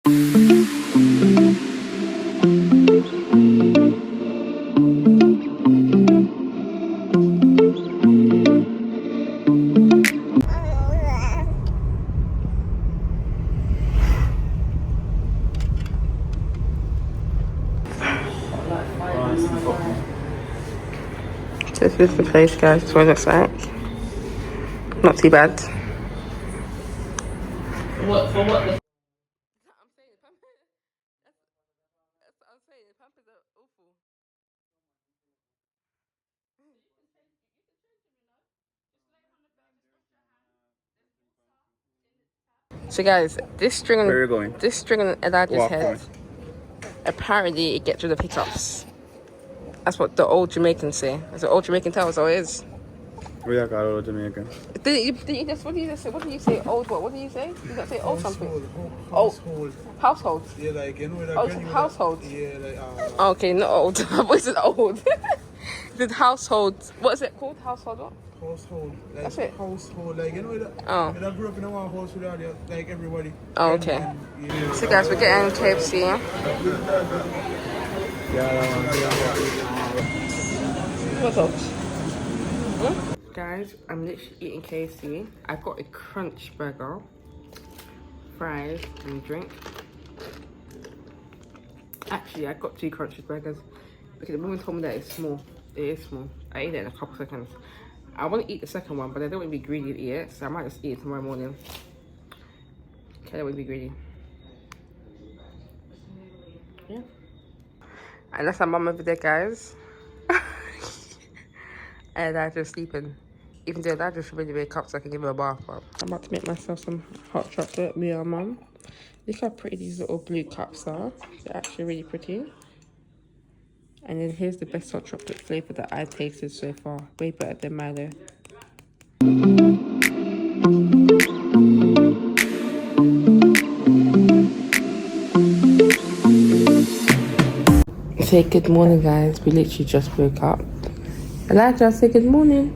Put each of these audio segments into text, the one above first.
This is the place, guys. That's what it looks like. Not too bad. What for what? I'm saying the pampers. That's what I'm saying. The pampers are awful. So guys, this string on Elijah's head, apparently it gets rid of hiccups. That's what the old Jamaicans say. That's what old Jamaican tell us how it is. We are called old Jamaican. What did you just say? What did you say? Old what? What did you say? Did you not say old something? Household. Household. Yeah, like you know that. Oh, household. Yeah, like Okay, not old. What is it old? The household. What is it called? Household what? household. Like That's it. household, like you know that. Oh. I grew up in a one house with all the, like everybody. Oh, okay. Yeah. So guys, we're getting KFC. What's up? Guys, I'm literally eating KFC. I got a crunch burger, fries, and a drink. Actually, I got 2 crunchy burgers because the woman told me that it's small. It is small. I ate it in a couple seconds. I want to eat the second one, but I don't want to be greedy to eat it, so I might just eat it tomorrow morning. Okay, I don't want to be greedy. Yeah. And that's my mum over there, guys. And I'm just sleeping. Even though I just really wake up so I can give her a bath. But I'm about to make myself some hot chocolate, me and mum. Look how pretty these little blue cups are. They're actually really pretty. And then here's the best hot chocolate flavour that I've tasted so far. Way better than Milo. Say good morning, guys. We literally just woke up. Elijah, say good morning.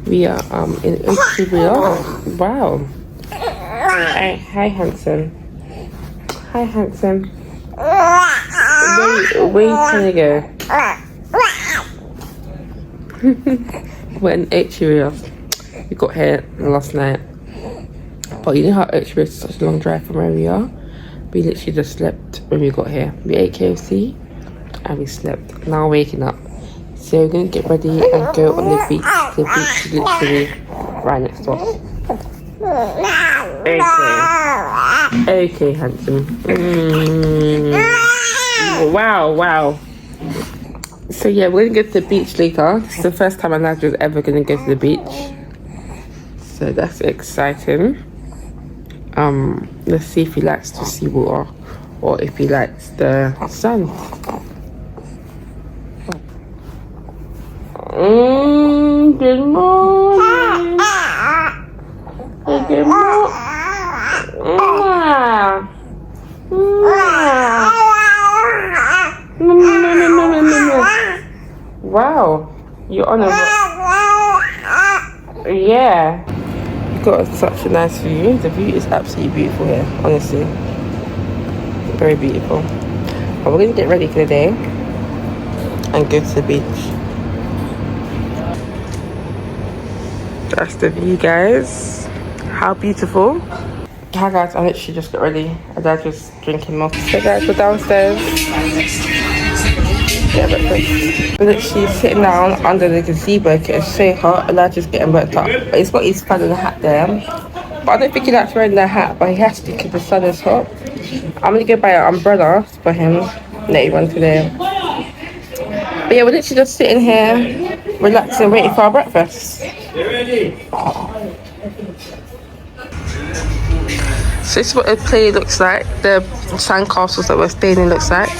We are in Ocho Rios. Wow. Hi, handsome. Hi, handsome. Where you trying to go? We're in Ocho Rios. We got here last night. But you know how Ocho Rios is such a long drive from where we are? We literally just slept when we got here. We ate KFC and we slept. Now waking up. So we're going to get ready and go on the beach. The beach is literally right next to us. Okay, handsome. Wow. So yeah, we're going to go to the beach later. This is the first time Elijah was ever going to go to the beach. So that's exciting. Let's see if he likes the seawater or if he likes the sun. Good morning. Good morning. Wow, you're on a yeah. Got such a nice view. The view is absolutely beautiful here, honestly. Very beautiful. But we're gonna get ready for the day and go to the beach. That's the view, guys. How beautiful. Hi guys, I literally just got ready. And I'm just drinking milk. So guys, we're downstairs. Yeah, breakfast. We're literally sitting down under the gazebo. It's so hot. Elijah's getting worked up. But he's got his fan and a hat there. But I don't think he likes wearing the hat, but he has to because the sun is hot. I'm gonna go buy an umbrella for him later on today. But yeah, we're literally just sitting here, relaxing, waiting for our breakfast. You ready? So this is what the play looks like. The sandcastles that we're staying in looks like.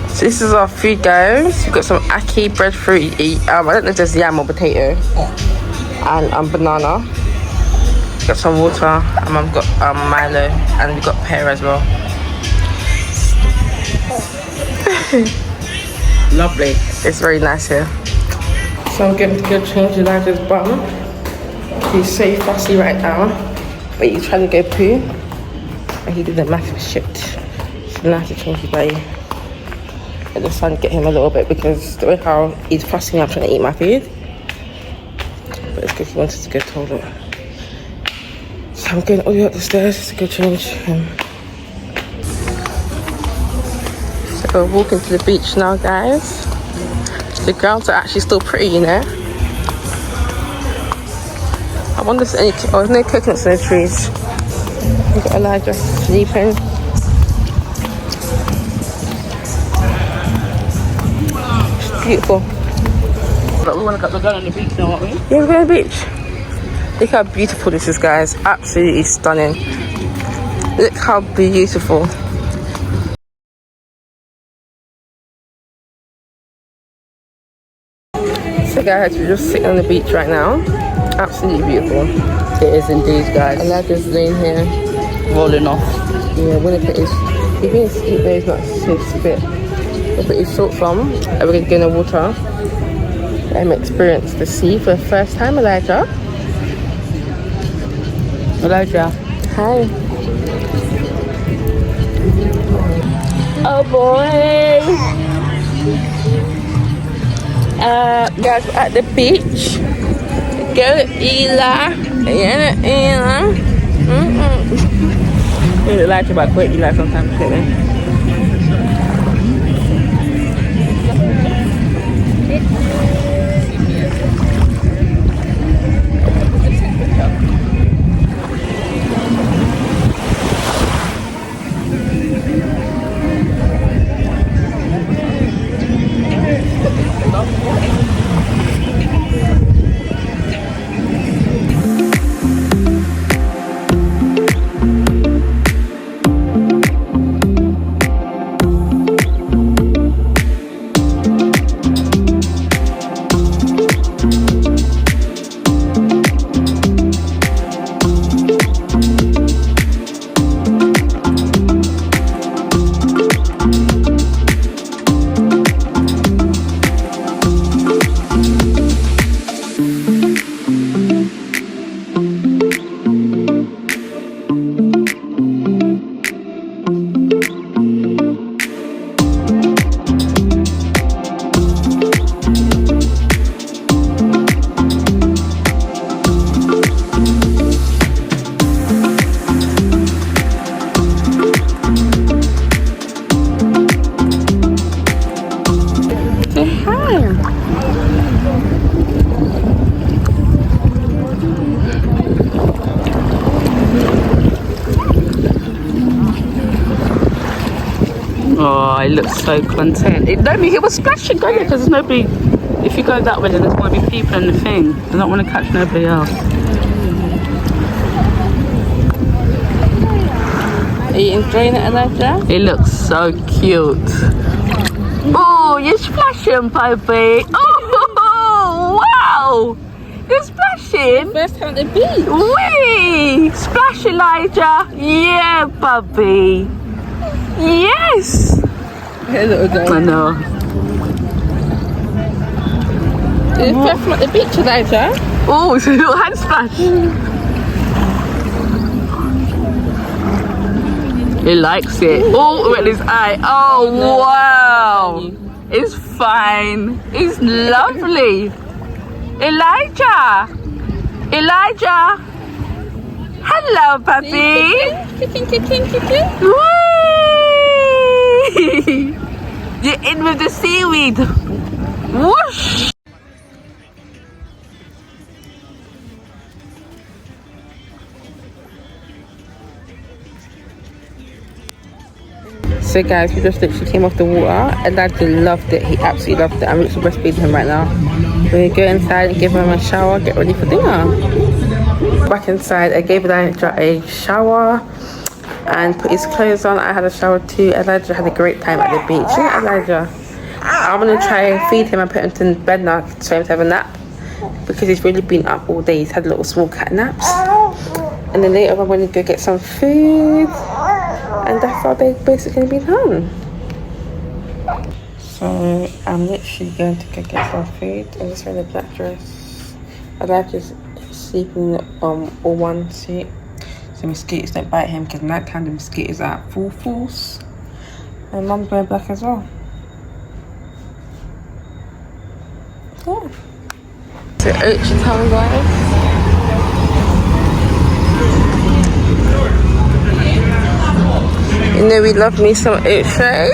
So this is our food, guys. We've got some ackee breadfruit. I don't know if there's yam or potato. And banana. Got some water. And I've got Milo. And we've got pear as well. Lovely. It's very nice here. So I'm getting to go change Elijah's bum. He's so fussy right now, but he's trying to go poo, and he did a massive shit. So now I have to change his body. Let the sun get him a little bit because the way how he's fussing up trying to eat my food. But it's because he wanted to go to the toilet. So I'm going all the way up the stairs to go change him. So we're walking to the beach now, guys. The grounds are actually still pretty, you know. I wonder if there's any, there's no coconuts in the trees. We've got Elijah sleeping. It's beautiful. But we want to go on the beach now, aren't we? Yeah, we're going to the beach. Look how beautiful this is, guys. Absolutely stunning. Look how beautiful. So guys, we're just sitting on the beach right now. Absolutely beautiful. It is indeed, guys. Elijah's laying here. Rolling off. Yeah, we're gonna put his, he thinks he's not his spit. We'll put his shorts on and we're gonna get in the water. Let him experience the sea for the first time, Elijah. Elijah. Hi. Oh boy. Guys, we're at the beach. Go to Ela. Yeah, Ela. You like about quite Eli sometimes, didn't Oh, I look so content. It was splashing, don't it? Because there's nobody. If you go that way, then there's going to be people in the thing. I don't want to catch nobody else. Are you enjoying it, Elijah? It looks so cute. Oh, you're splashing, puppy. Oh, wow. You're splashing. First time at the beach. Wee! Splash, Elijah. Yeah, puppy. Yes. Hey, little girl. I know. It's first time at the beach, Elijah. Oh, it's a little hand splash. He likes it. Oh, with his eye. Oh, wow. It's fine. It's lovely. Elijah. Elijah. Hello, puppy. Whee! You're in with the seaweed. Whoosh! So guys, we just literally came off the water. Elijah loved it. He absolutely loved it. I'm literally breastfeeding him right now. We're going to go inside and give him a shower, get ready for dinner. Back inside, I gave Elijah a shower and put his clothes on. I had a shower too. Elijah had a great time at the beach. Yeah, Elijah. I'm going to try and feed him and put him to bed now so him to have a nap. Because he's really been up all day. He's had little small cat naps. And then later I'm going to go get some food. And that's our day basically been home. So I'm literally going to go get some food. I'm just wearing a black dress. My dad is sleeping all one seat, so mosquitoes don't bite him because nighttime the mosquitoes are at full force. And mum's wearing black as well. Yeah. So Ocho time, guys. You know we love me some Ocho.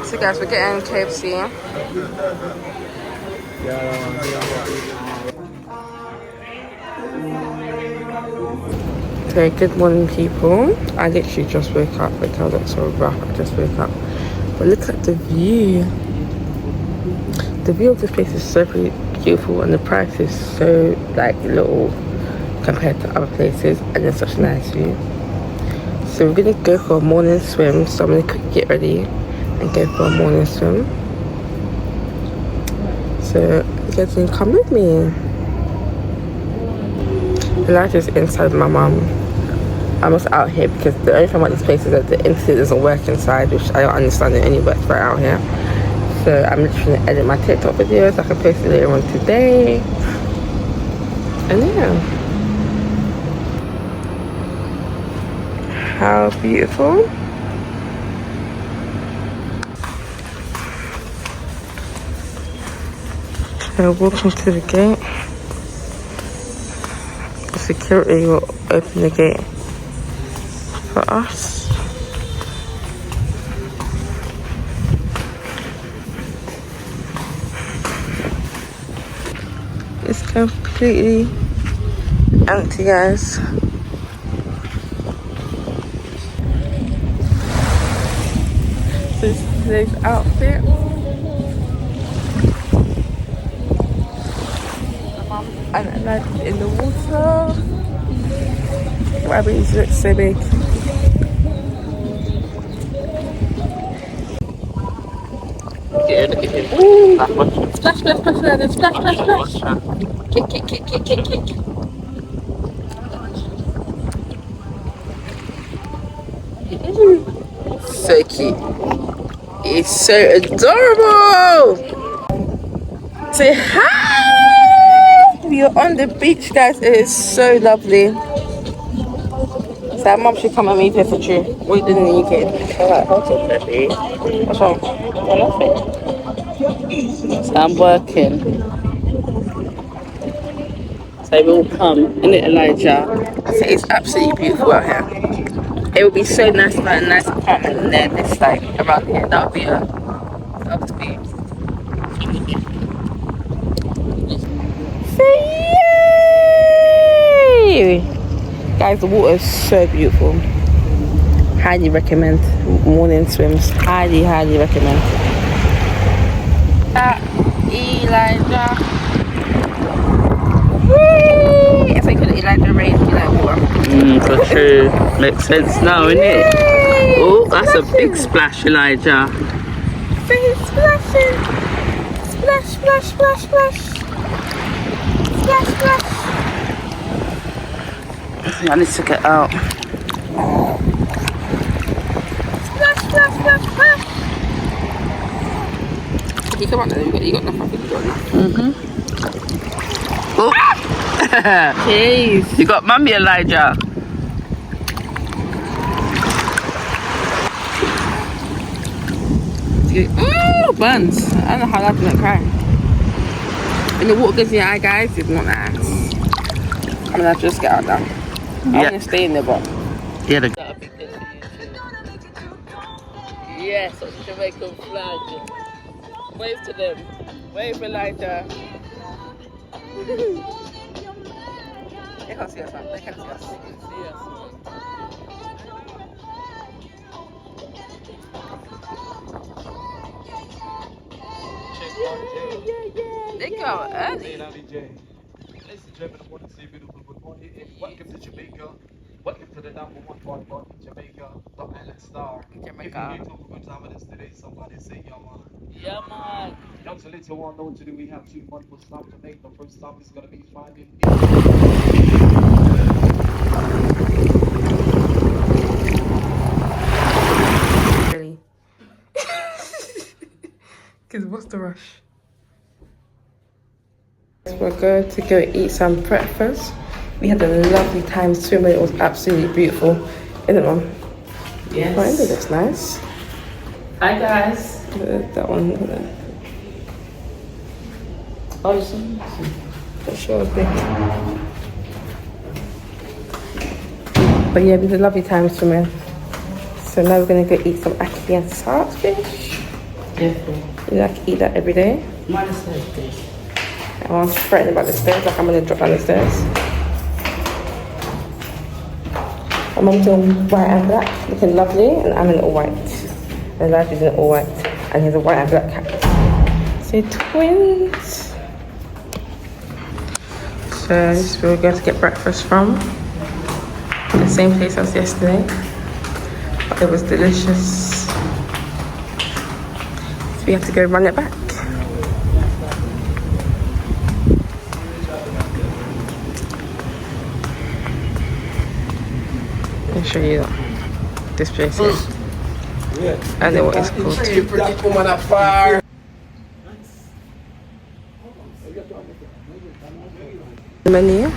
So guys, we're getting KFC. So good morning people. I literally just woke up. Like I look so rough, I just woke up. But look at the view. The view of this place is so pretty beautiful and the price is so like little compared to other places and it's such a nice view. So we're gonna go for a morning swim. So I'm gonna quickly get ready and go for a morning swim. So you guys can come with me. The light is inside my mum. I'm just out here because the only thing about this place is that the internet doesn't work inside, which I don't understand it anyway, it's right out here. So I'm literally gonna edit my TikTok videos. I can post it later on today. And yeah. How beautiful. So walking to the gate. The security will open the gate for us. It's completely empty, guys. This is today's outfit. And like in the water. Rabbits look so big. Ooh. Splash, splash, splash, splash, splash, splash, splash. Kick, kick, kick, kick, kick, kick. So cute. It's so adorable. Say hi. We are on the beach, guys. It is so lovely. So mum should come and meet us at you. What you doing in the UK? Alright, hold on, baby. What's wrong? Nothing. So I'm working. So we'll come, innit, Elijah? So it's absolutely beautiful out here. It would be so nice to have a nice apartment and then this like around here. That would be so yay! Guys, the water is so beautiful. Highly recommend morning swims. Highly, highly recommend. Elijah. Whee! It's like Elijah raised you like water. For true. Makes sense now, innit? Oh, that's a big splash, Elijah. So he's splashing. Splash, splash, splash, splash. Splash, splash. I need to get out. Splash, splash, splash, splash. You come on then, you got enough. You got enough. Oh. Jeez. You got mummy, Elijah. Oh, buns. I don't know how that's gonna cry. When the water gets in your eye, guys, it's not nice. I'm gonna have to just get out now. I'm gonna stay in there, but. Yeah, yes, that's a Jamaican flag. Wave to them. Wave, Elijah. They can't see us, man. They can't see us. They go early. Ladies and gentlemen, I want to say beautiful good morning and welcome to Jamaica. Welcome to the #1 part in Jamaica, the Island Star. Jamaica. If you're here to have a good time with us today, somebody say yeah man. Yeah, man. Young so little one know today we have 2 wonderful stops to make. The first stop is gonna be finding What's the rush? We're going to go eat some breakfast. We had a lovely time swimming. It was absolutely beautiful. Isn't it, Mum? Yes. Oh, it looks nice. Hi guys. That one. Oh, it's Not sure. But yeah, we had a lovely time swimming. So now we're gonna go eat some ackee and saltfish. careful. You like to eat that every day? Minus this. I'm frightened about the stairs, like I'm gonna drop down the stairs. My mum's in white and black, looking lovely, and I'm in all white. And Elijah's in all white, and he's a white and black cat. So twins. So this is where we're going to get breakfast from. The same place as yesterday, but it was delicious. So we have to go run it back. I'll show you this place here. I know what it's called. The menu?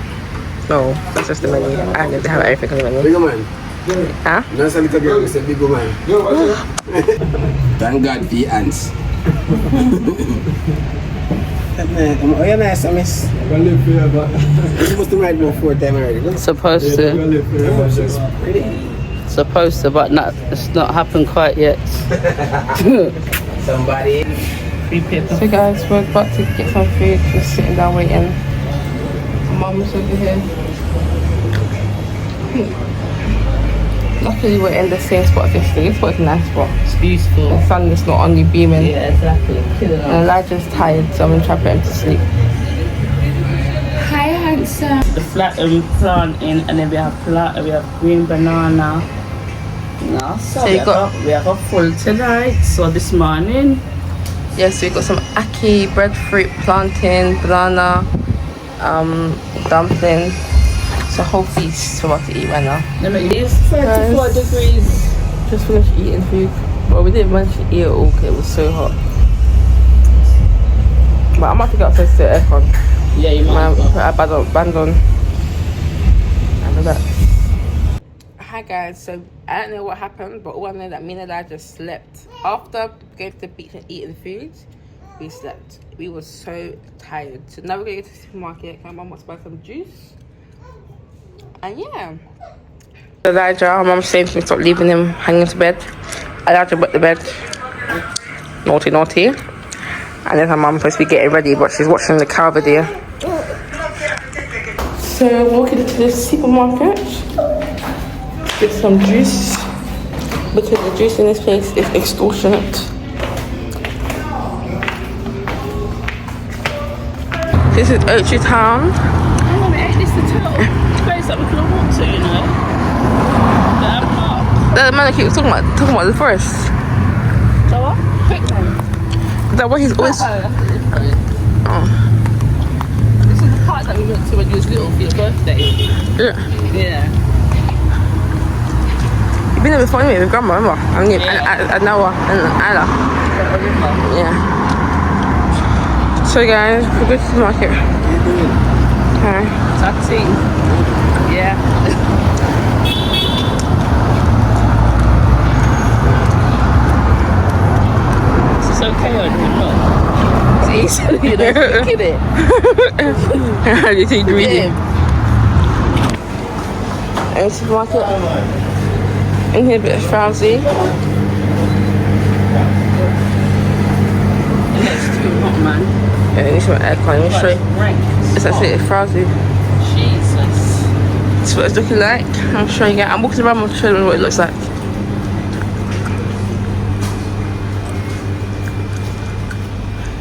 No, that's just the menu. I need to have everything on the menu. Big man. Huh? That's a little girl who said big man. Thank God for your ants. Oh, you're nice, miss. You must have ride about 4 times already. Supposed to. Supposed to, but not. It's not happened quite yet. Somebody. So guys, we're about to get some food. Just sitting down waiting. Mum's over here. Luckily we're in the same spot as yesterday. This spot's a nice spot. It's beautiful. The sun is not only beaming. Yeah, exactly. And Elijah's tired, so I'm gonna try to put him to sleep. Hi, handsome. The flat planting, and then we have green banana. No, so you we have a full tonight. So this morning, Yes, we got some ackee, breadfruit, plantain, banana, dumpling. It's a whole feast for what to eat right now. it's 34 degrees. Just finished eating food. Well, we didn't manage to eat it all because it was so hot. But I'm about to go upstairs to the aircon. Yeah, you might. Put our band on. And that. Hi guys, so I don't know what happened, but all I know that me and Elijah slept. After going to the beach and eating food, we slept. We were so tired. So now we're going to go to the supermarket. My mum wants to buy some juice. And yeah. Elijah, our mum's saying to me stop leaving him hanging to bed. Elijah went to bed. Naughty, naughty. And then her mum's supposed to be getting ready, but she's watching the cow video. So we're walking into the supermarket. Get some juice. Because the juice in this place is extortionate. This is Ocho Town. This is the place that we can walk to, you know. That man keeps talking about the forest. So what? Christening. Is that what he's always... Oh. This is the park that we went to when you was little for your birthday. Yeah. Yeah. You've been there before anyway with grandma, remember? And Noah and Anna. Yeah. So guys, we're going to the market. Okay. Taxi. Yeah. Is this okay or not? See, you know, look at it. How do you think greedy? Yeah. And supermarket. In here a bit frowsy. It's too hot, man. Yeah, you need some aircon. Let me show you. It's actually frowsy. Jesus. That's what it's looking like. I'm showing you. I'm walking around and showing you what it looks like.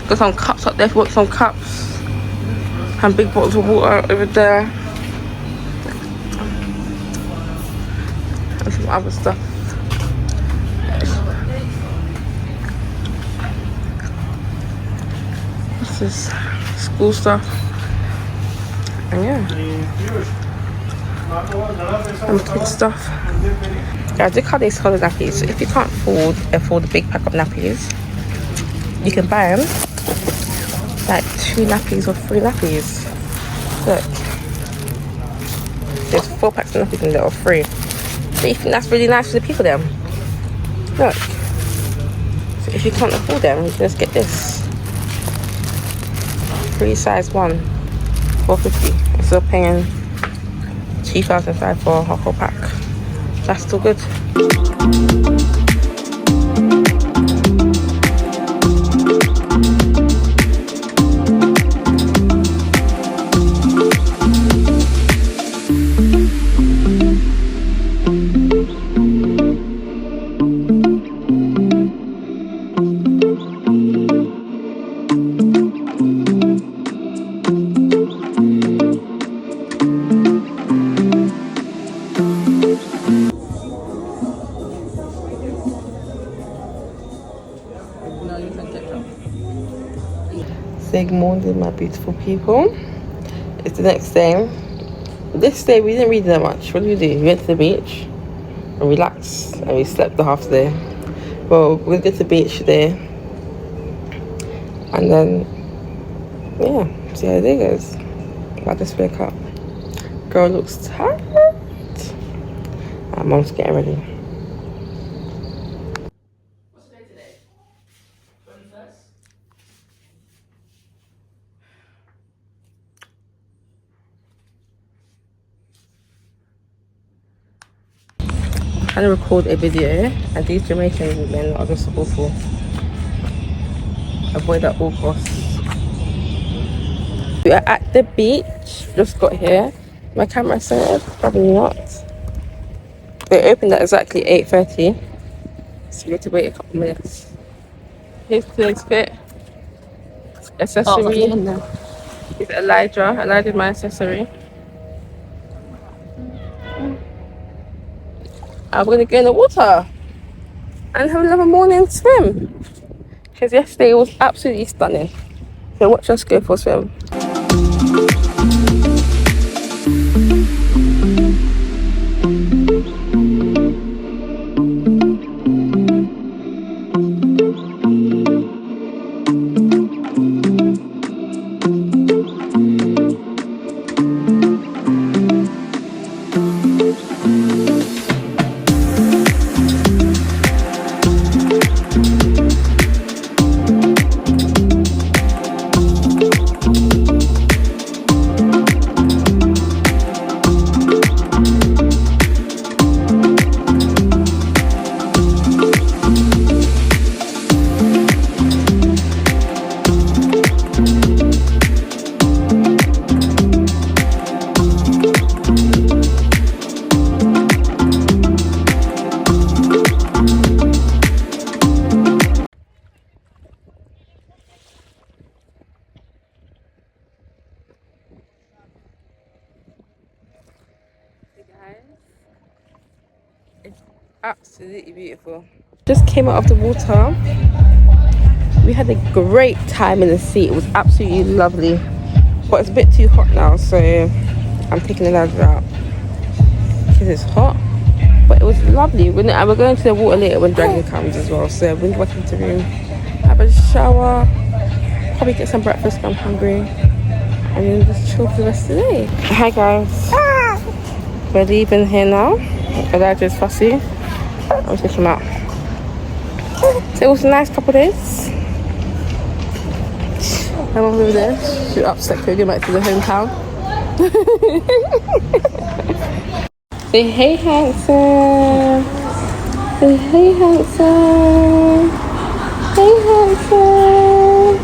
Got some cups up there if you want some cups. And big bottles of water over there. And some other stuff. What's this? School stuff. And yeah. And kid stuff. Guys, look how they sell the nappies. So if you can't afford a big pack of nappies, you can buy them like 2 nappies or 3 nappies. Look, there's 4 packs of nappies in there or 3. So you think that's really nice for the people then? Look, so if you can't afford them, you can just get this. 3 size 1, $4.50. Instead of paying $2,500 for a whole pack. That's still good. Good morning, my beautiful people. It's the next day. This day we didn't read that much. What did we do? We went to the beach and relaxed, and we slept the half day. Well, we'll go to the beach today, and then yeah, see how the day goes. I just wake up. Girl looks tired. And Mom's getting ready. Trying to record a video, and these Jamaican men are just awful. Avoid at all costs. We are at the beach. Just got here. My camera centered? Probably not. They opened at exactly 8:30, so we have to wait a couple minutes. Here's today's fit. Accessory. It's Elijah. Elijah's my accessory. I'm gonna go in the water and have another morning swim, because yesterday was absolutely stunning. So watch us go for a swim. It's absolutely beautiful. Just came out of the water. We had a great time in the sea. It was absolutely lovely, but it's a bit too hot now, so I'm taking the ladder out because it's hot. But it was lovely. We're going to the water later when Dragon comes as well, so we'll go back into the room, have a shower, probably get some breakfast if I'm hungry, and then just chill for the rest of the day. Hi guys. We're leaving here now. Elijah's fussy. I'll take him out. So it was a nice couple of days. My mum's over there. She's upset because we're going back to the hometown. Say hey, handsome. Say hey, handsome. Hey, handsome.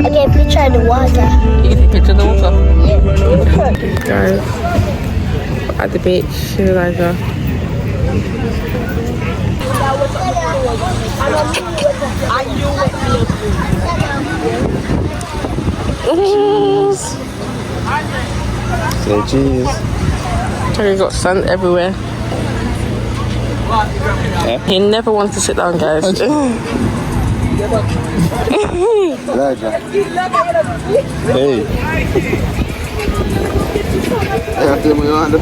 Okay, please try the water. You can take a picture of the water. Guys, we're at the beach. Here's Elijah. Say cheese. Terry got sand everywhere. Yeah. He never wants to sit down, guys. Elijah. Hey. Hey, I feel me under.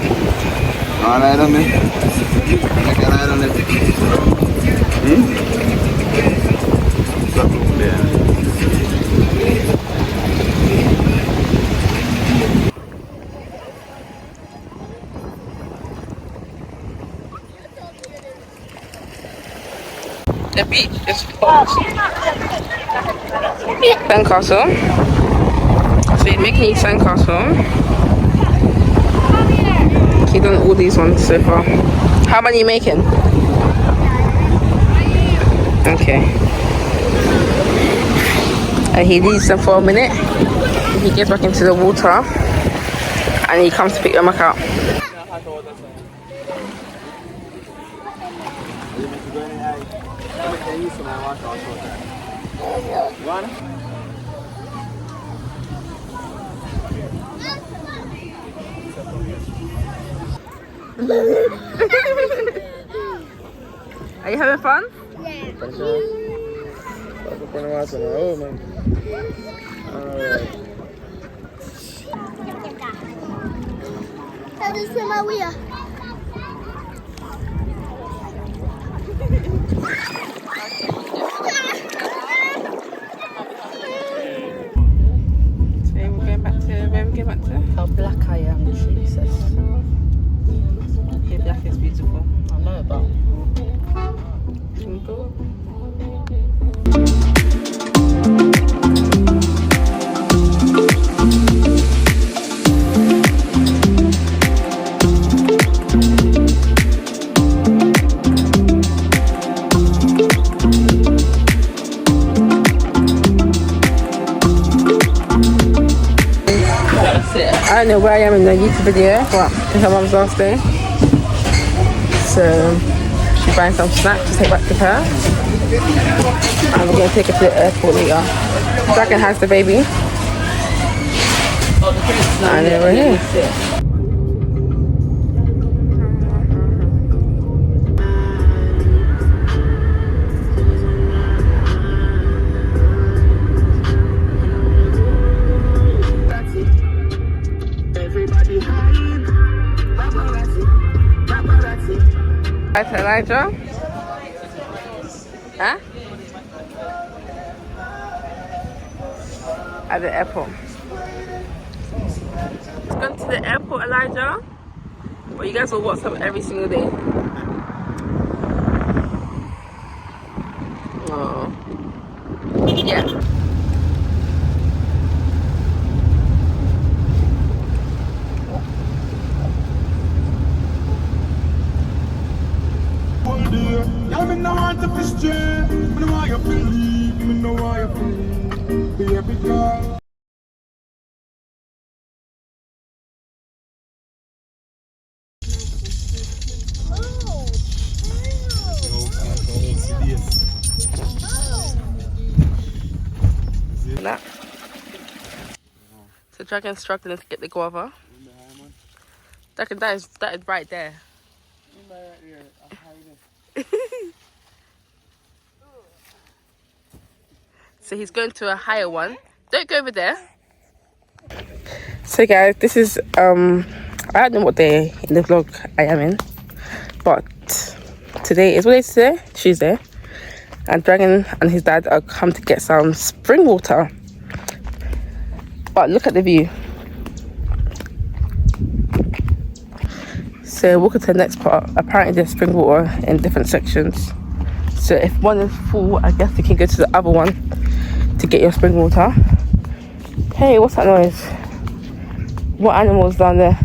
Alright on it. Alright on it. The beach is full. Sandcastle. So you're making a sandcastle. He's done all these ones so far. How many are you making? Okay. And he leaves them for a minute. He gets back into the water. And he comes to pick them back up. Are you having fun? That is my wheel. Today we're going back to where we going back to? How black I am, Jesus. Your black is beautiful. I know about. Twinkle. I don't know where I am in the YouTube video, but it's her mum's last day. So she's buying some snacks to take back to her. And we're going to take her to the airport later. Dragon has the baby. And then we're here. Hi to Elijah. Huh? At the airport. It's gone to the airport, Elijah. But you guys will WhatsApp every single day. Oh. Yeah. Me no want to be straight. Me no want you to leave. Me no want you to leave. Baby girl. That. So Dragon's struggling to get the guava. Dragon, that is right there. So he's going to a higher one. Don't go over there. So guys, this is I don't know what day in the vlog I am in, but today is, what day is today? Tuesday. And Dragon and his dad are come to get some spring water. But look at the view. So walking to the next part. Apparently there's spring water in different sections. So if one is full, I guess you can go to the other one to get your spring water. Hey, what's that noise? What animal's down there?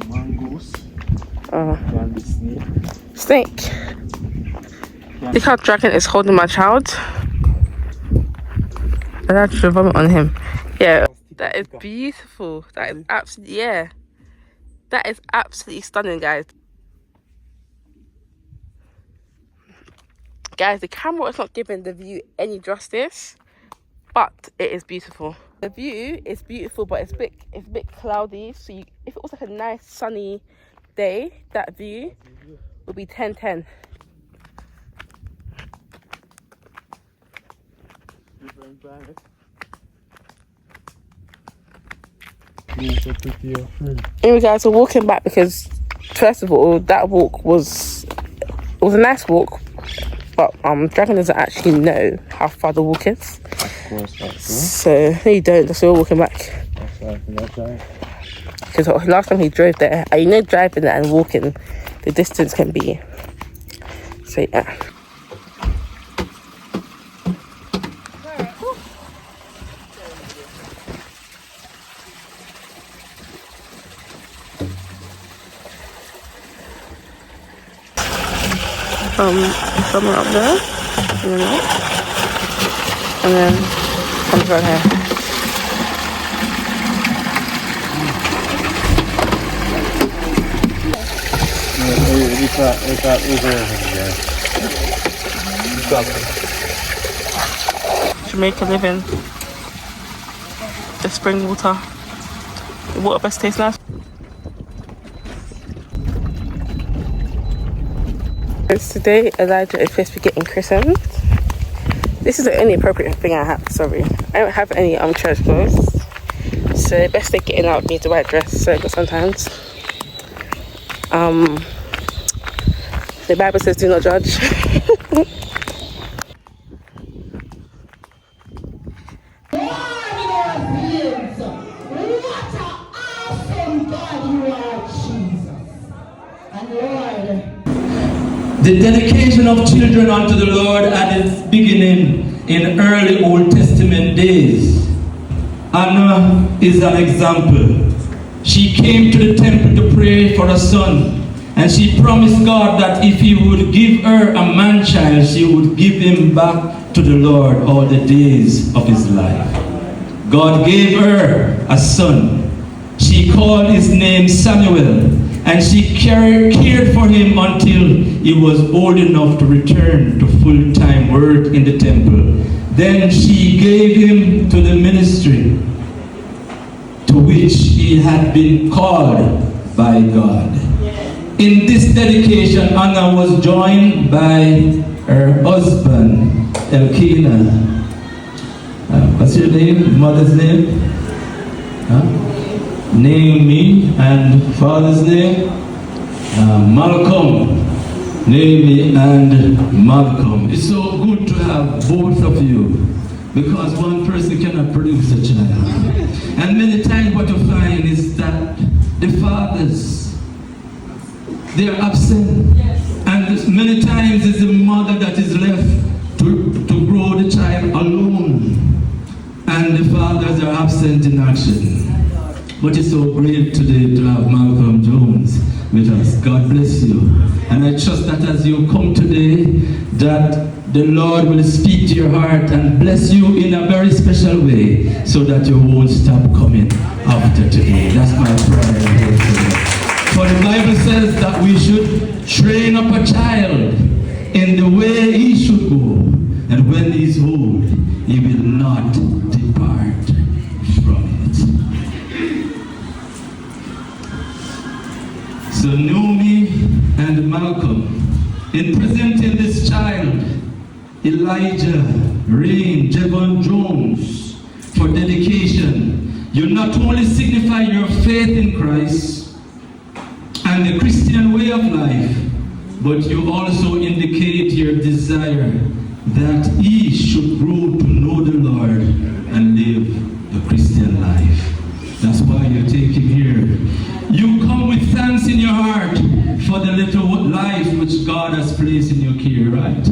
Mongoose. Snake. Look how Dragon is holding my child. And I should vomit on him. Yeah, that is beautiful. That is absolutely, yeah. That is absolutely stunning, guys. Guys, the camera is not giving the view any justice, but it is beautiful. The view is beautiful, but it's a bit cloudy. So if it was like a nice sunny day, that view would be 10/10. Anyway, guys, we're walking back because First of all, that walk was a nice walk, but Dragon doesn't actually know how far the walk is. Of course, that's So no, you don't. So we're walking back. that's right. Because last time he drove there, you know, driving there and walking, the distance can be. So yeah. Somewhere up there, and then comes right here. Jamaica living. The spring water. The water best tastes nice. Today, Elijah is supposed to be getting christened. This is the only appropriate thing I have, sorry. I don't have any church clothes. So the best thing getting out needs a white dress, so sometimes. The Bible says do not judge. The dedication of children unto the Lord at its beginning in early Old Testament days. Anna is an example. She came to the temple to pray for a son, and she promised God that if he would give her a man-child, she would give him back to the Lord all the days of his life. God gave her a son. She called his name Samuel, and she cared for him until he was old enough to return to full-time work in the temple. Then she gave him to the ministry to which he had been called by God. In this dedication, Anna was joined by her husband, Elkanah. What's your name? Mother's name? Naomi, and father's name? Malcolm. Naomi and Malcolm. It's so good to have both of you, because one person cannot produce a child. And many times what you find is that the fathers, they are absent. And many times it's the mother that is left to grow the child alone. And the fathers are absent in action. But it's so great today to have Malcolm Jones with us. God bless you. And I trust that as you come today, that the Lord will speak to your heart and bless you in a very special way, so that you won't stop coming after today. That's my prayer. For the Bible says that we should train up a child in the way he should go, and when he's old, he will not depart from it. So Naomi and Malcolm, in presenting this child, Elijah Rain Jevon Jones, for dedication, you not only signify your faith in Christ and the Christian way of life, but you also indicate your desire that he should grow to know the Lord and live the Christian life. That's why you take him here. You come with thanks in your heart for the little life which God has placed in your care, right?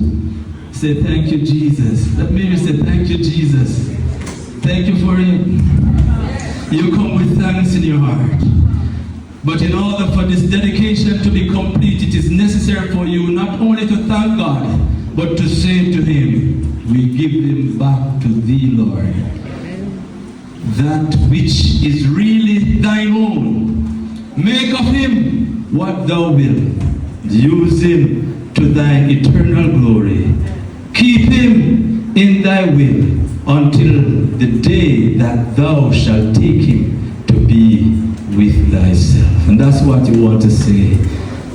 Say thank you, Jesus. Let me say thank you, Jesus. Thank you for him. You come with thanks in your heart. But in order for this dedication to be complete, it is necessary for you not only to thank God, but to say to him, we give him back to thee, Lord, that which is really thine own. Make of him what thou wilt. Use him to thine eternal glory. Keep him in thy will until the day that thou shalt take him to be with thyself. And that's what you want to say.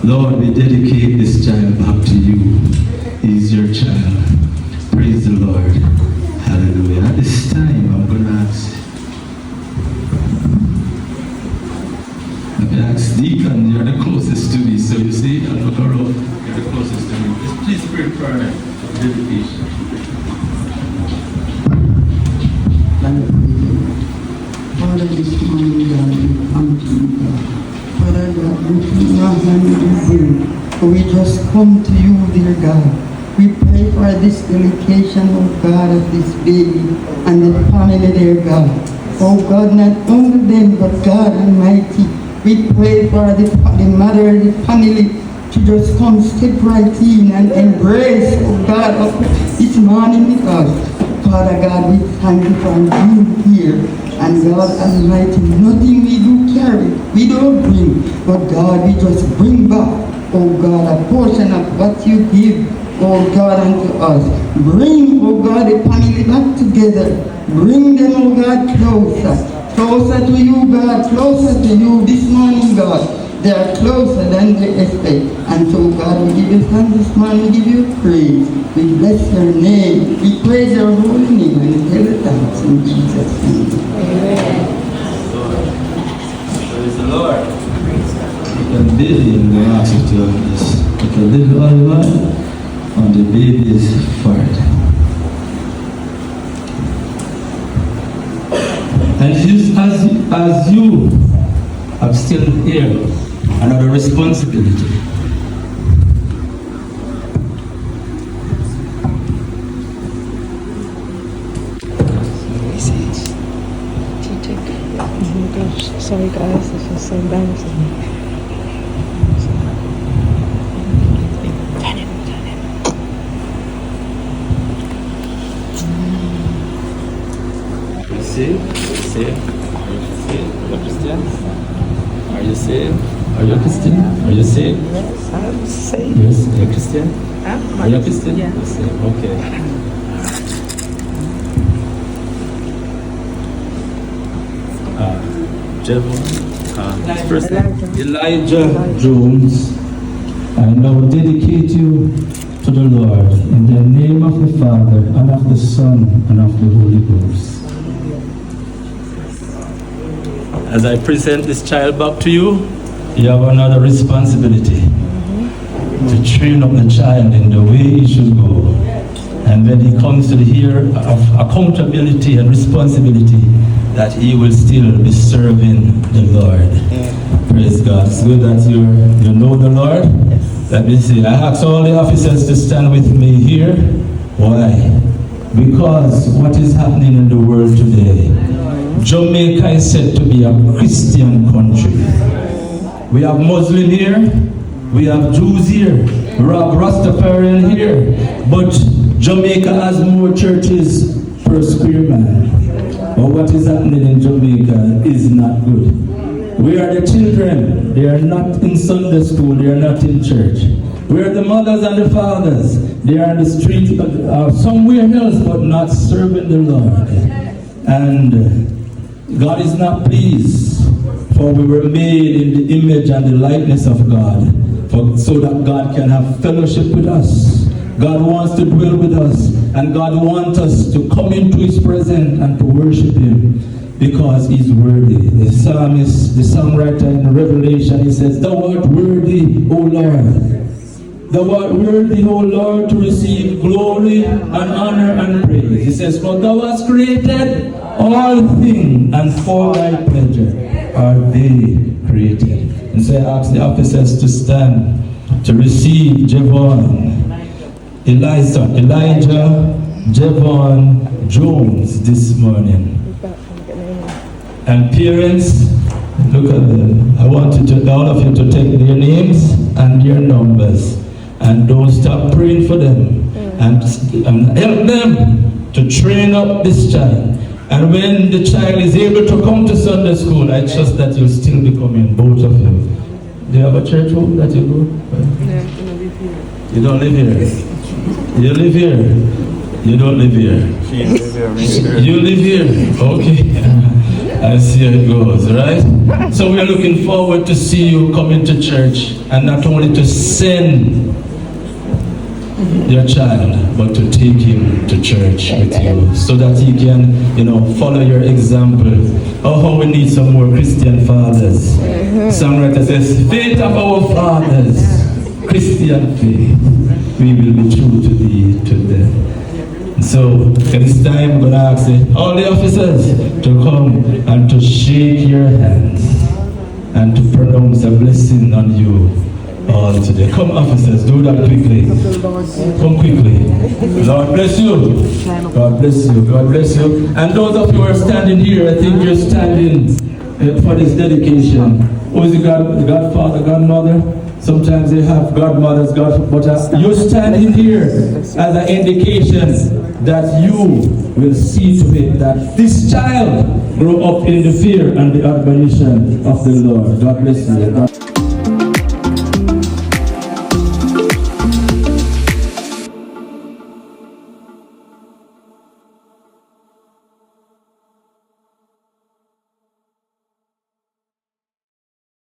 Lord, we dedicate this child back to you. He's your child. Praise the Lord. Hallelujah. At this time, I'm going to ask Deacon, you're the closest to So we just come to you, dear God. We pray for this delegation, oh God, of this baby and the family, dear God. Oh God, not only them, but God Almighty, we pray for the mother, the family, to just come step right in and embrace, oh God, this morning with us. Father God, we thank you for being here. And God Almighty, nothing we do carry, we don't bring, but God, we just bring back, oh God, a portion of what you give, oh God, unto us. Bring, oh God, the family back together. Bring them, oh God, closer to you, God, closer to you this morning, God. They are closer than they expect. And so, God, we give you thanks this morning, we give you praise. We bless your name. We praise your holy name and we tell you thanks in Jesus' name. Amen. Praise the Lord. You can baby in the hospital of this. You can little olive on the baby's forehead. And as you have still here another responsibility. Sorry guys, this is so embarrassing. Are you saved? Are you saved? Are you Christian? Are you saved? Yes, I'm safe. Yes, are you Christian? Are you Christian? Yeah. You're saved. Okay. First Elijah Jones, I now dedicate you to the Lord in the name of the Father and of the Son and of the Holy Ghost. As I present this child back to you, you have another responsibility to train up the child in the way he should go. And when he comes to the year of accountability and responsibility, that he will still be serving the Lord. Praise God. It's good that you know the Lord. Let me see. I ask all the officers to stand with me here. Why? Because what is happening in the world today, Jamaica is said to be a Christian country. We have Muslim here, we have Jews here, we have Rastafarian here, but Jamaica has more churches per square mile. But what is happening in Jamaica is not good. We are the children, they are not in Sunday school, they are not in church. We are the mothers and the fathers, they are in the streets, somewhere else, but not serving the Lord. And God is not pleased, for we were made in the image and the likeness of God, so that God can have fellowship with us. God wants to dwell with us, and God wants us to come into His presence and to worship Him, because He's worthy. The psalmist, the songwriter in Revelation, he says, "Thou art worthy, O Lord. Thou art worthy, O Lord, to receive glory and honor and praise." He says, "For Thou hast created all things, and for Thy pleasure are they created." And so I ask the officers to stand to receive Elijah Javon Jones this morning. And parents, look at them. I want all of you to take their names and their numbers, and don't stop praying for them, and help them to train up this child. And when the child is able to come to Sunday school, I trust that you'll still be coming, both of you. Do you have a church home that you go? You don't live here. You live here. You don't live here. You live here. Okay. I see how it goes, right? So we are looking forward to see you coming to church, and not only to send your child, but to take him to church with you, so that he can, follow your example. Oh, we need some more Christian fathers. Songwriter says, "Faith of our fathers, Christian faith, we will be true to thee to them." So at this time, I'm going to ask all the officers to come and to shake your hands and to pronounce a blessing on you all today. Come, officers, do that quickly. Come quickly. Lord bless you. God bless you. God bless you. And those of you who are standing here, I think you're standing for this dedication. Who is the godfather, godmother? Sometimes they have godmothers, but you're standing here as an indication that you will see to it that this child grow up in the fear and the admonition of the Lord. God bless you.